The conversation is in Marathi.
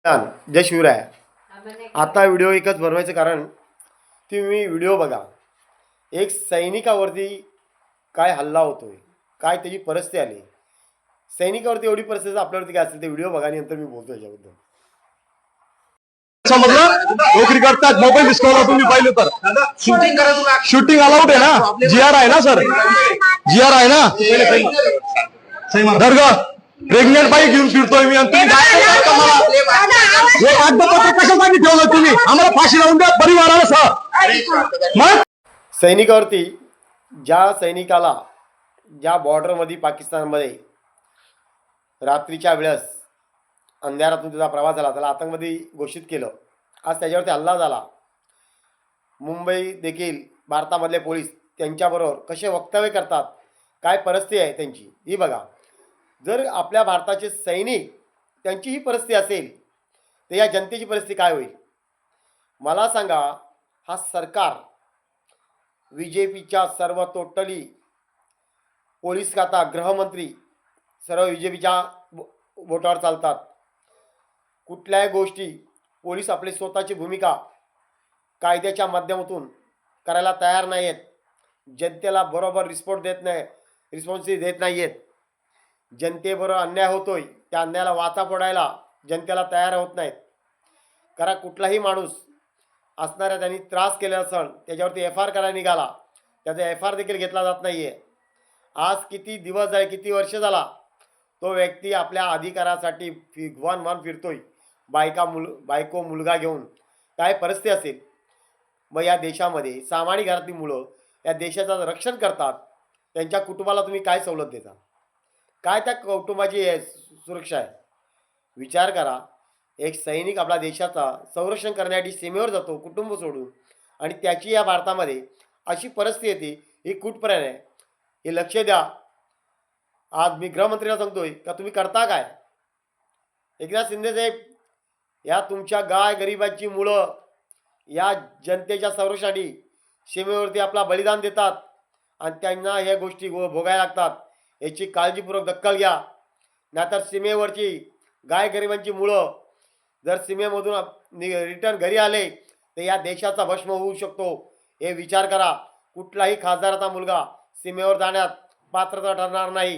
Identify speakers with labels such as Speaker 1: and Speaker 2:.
Speaker 1: जय शिवराय. आता व्हिडिओ एकच बनवायचं कारण तुम्ही व्हिडिओ बघा. एक सैनिकावरती काय हल्ला होतोय, काय त्याची परिस्थिती आली, सैनिकावरती एवढी परिस्थिती आपल्यावरती काय असेल ते व्हिडिओ बघा आणि नंतर मी बोलतो याच्याबद्दल.
Speaker 2: समजलं, नोकरी करतात मोबाईल डिस्कवला तुम्ही पाहिलं तर
Speaker 3: शूटिंग करा तुला.
Speaker 2: शूटिंग अलाउड आहे ना, जीआर आहे ना सर, जीआर आहे ना. दर्गा प्रेग्नेंट बाई घेऊन फिरतोय मी आणि तुम्ही काय करता मला? हे कागदपत्र कशासाठी ठेवलं तुम्ही? आम्हाला फाशी लावून द्या परिवाराला सर. मग
Speaker 1: सैनिकावरती ज्या सैनिकाला ज्या बॉर्डरमध्ये पाकिस्तानमध्ये रात्रीच्या वेळेस अंधारातून त्याचा प्रवास झाला, त्याला आतंकवादी घोषित केलं. आज त्याच्यावरती हल्ला झाला. मुंबई देखील भारतामधले पोलीस त्यांच्याबरोबर कसे वक्तव्य करतात, काय परिस्थिती आहे त्यांची ही बघा. जर आपल्या भारताचे सैनिक त्यांची ही परिस्थिती असेल तर या जनतेची परिस्थिती काय होईल मला सांगा. हा सरकार BJPच्या सर्व टोटली पोलीस खाता गृहमंत्री सर्व BJPच्या बोटावर चालतात. कुठल्याही गोष्टी पोलीस आपली स्वतःची भूमिका कायद्याच्या माध्यमातून करायला तयार नाही आहेत. जनतेला बरोबर रिस्पॉन्सिबिलिटी देत नाही आहेत. जनतेबरोबर अन्याय होतोय, त्या अन्यायाला वाचा फोडायला जनतेला तयार होत नाहीत. कारण कुठलाही माणूस असणाऱ्या त्यांनी त्रास केला असेल त्याच्यावरती FIR करायला निघाला, त्याचा FIR देखील घेतला जात नाही आहे. आज किती दिवस झाले, किती वर्ष झाला तो व्यक्ती आपल्या अधिकारासाठी वन फिरतोय, बायको मुलगा घेऊन. काय परिस्थिती असेल. मग या देशामध्ये सामान्य घरातली मुलं या देशाचं रक्षण करतात, त्यांच्या कुटुंबाला तुम्ही काय सवलत देता, काय त्या कुटुंबाची सुरक्षा आहे विचार करा. एक सैनिक आपल्या देशाचा संरक्षण करण्यासाठी सीमेवर जातो कुटुंब सोडून, आणि त्याची या भारतामध्ये अशी परिस्थिती येते. ही कुठपर्यंत आहे हे लक्ष द्या. आज मी गृहमंत्र्यांना सांगतोय का तुम्ही करता काय. एकनाथ शिंदेसाहेब या तुमच्या गरिबांची मुलं या जनतेच्या संरक्षणासाठी सीमेवरती आपला बलिदान देतात आणि त्यांना ह्या गोष्टी भोगायला लागतात. याची काळजीपूर्वक दखल घ्या. नाहीतर सीमेवरची गरिबांची मुलं जर सीमेमधून रिटर्न घरी आले तर या देशाचा भस्म होऊ शकतो. हे विचार करा. कुठलाही खासदाराचा मुलगा सीमेवर जाण्यात पात्रता ठरणार नाही.